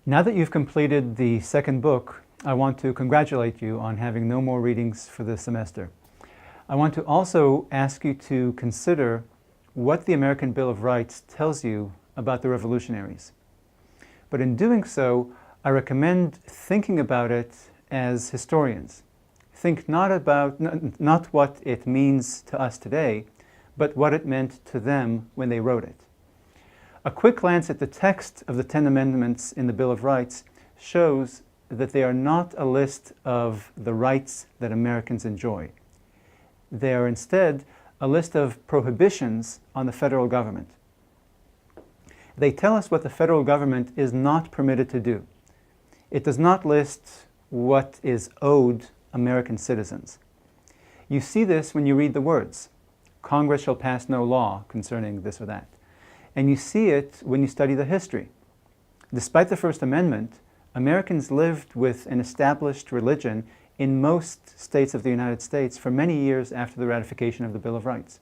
Now that you've completed the second book, I want to congratulate you on having no more readings for this semester. I want to also ask you to consider what the American Bill of Rights tells you about the revolutionaries. But in doing so, I recommend thinking about it as historians. Think not what it means to us today, but what it meant to them when they wrote it. A quick glance at the text of the 10 Amendments in the Bill of Rights shows that they are not a list of the rights that Americans enjoy. They are instead a list of prohibitions on the federal government. They tell us what the federal government is not permitted to do. It does not list what is owed American citizens. You see this when you read the words, "Congress shall pass no law concerning this or that." And you see it when you study the history. Despite the First Amendment, Americans lived with an established religion in most states of the United States for many years after the ratification of the Bill of Rights.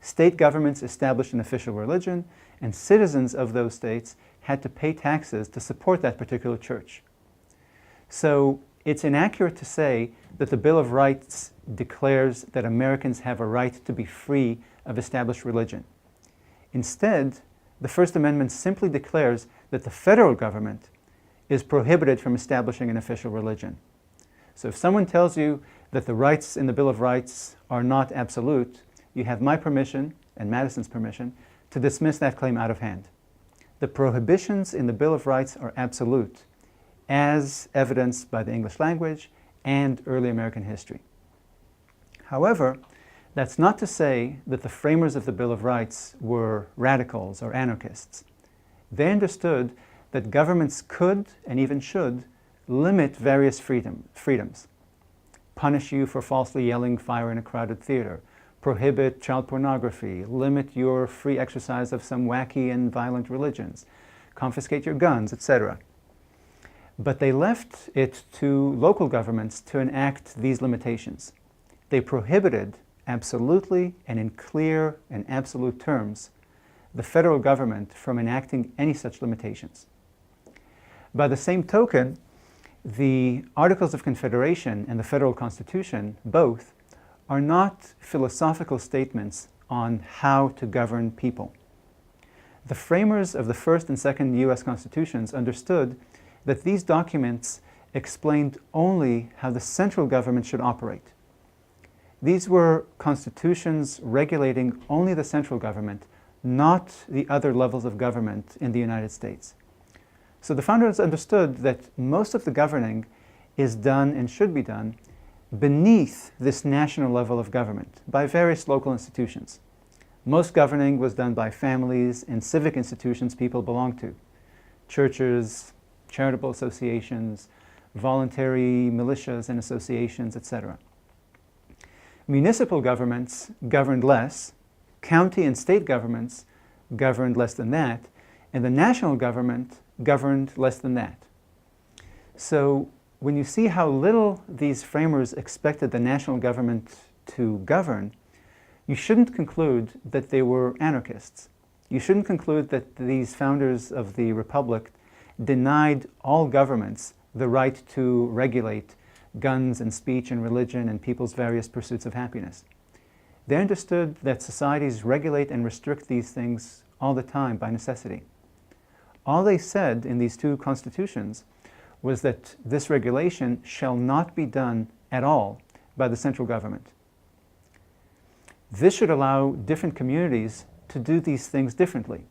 State governments established an official religion, and citizens of those states had to pay taxes to support that particular church. So it's inaccurate to say that the Bill of Rights declares that Americans have a right to be free of established religion. Instead, the First Amendment simply declares that the federal government is prohibited from establishing an official religion. So if someone tells you that the rights in the Bill of Rights are not absolute, you have my permission, and Madison's permission, to dismiss that claim out of hand. The prohibitions in the Bill of Rights are absolute, as evidenced by the English language and early American history. However, that's not to say that the framers of the Bill of Rights were radicals or anarchists. They understood that governments could, and even should, limit various freedoms. Punish you for falsely yelling fire in a crowded theater, prohibit child pornography, limit your free exercise of some wacky and violent religions, confiscate your guns, etc. But they left it to local governments to enact these limitations. They prohibited absolutely and in clear and absolute terms the federal government from enacting any such limitations. By the same token, the Articles of Confederation and the Federal Constitution, both, are not philosophical statements on how to govern people. The framers of the first and second U.S. Constitutions understood that these documents explained only how the central government should operate. These were constitutions regulating only the central government, not the other levels of government in the United States. So the founders understood that most of the governing is done and should be done beneath this national level of government by various local institutions. Most governing was done by families and civic institutions people belong to, churches, charitable associations, voluntary militias and associations, etc. Municipal governments governed less, county and state governments governed less than that, and the national government governed less than that. So when you see how little these framers expected the national government to govern, you shouldn't conclude that they were anarchists. You shouldn't conclude that these founders of the Republic denied all governments the right to regulate guns and speech and religion and people's various pursuits of happiness. They understood that societies regulate and restrict these things all the time by necessity. All they said in these two constitutions was that this regulation shall not be done at all by the central government. This should allow different communities to do these things differently.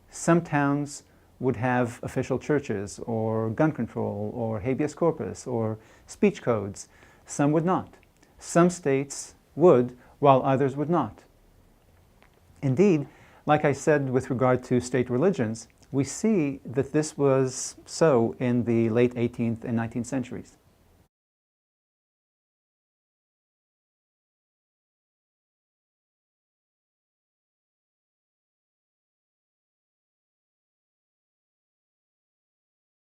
Some towns would have official churches, or gun control, or habeas corpus, or speech codes. Some would not. Some states would, while others would not. Indeed, like I said with regard to state religions, we see that this was so in the late 18th and 19th centuries.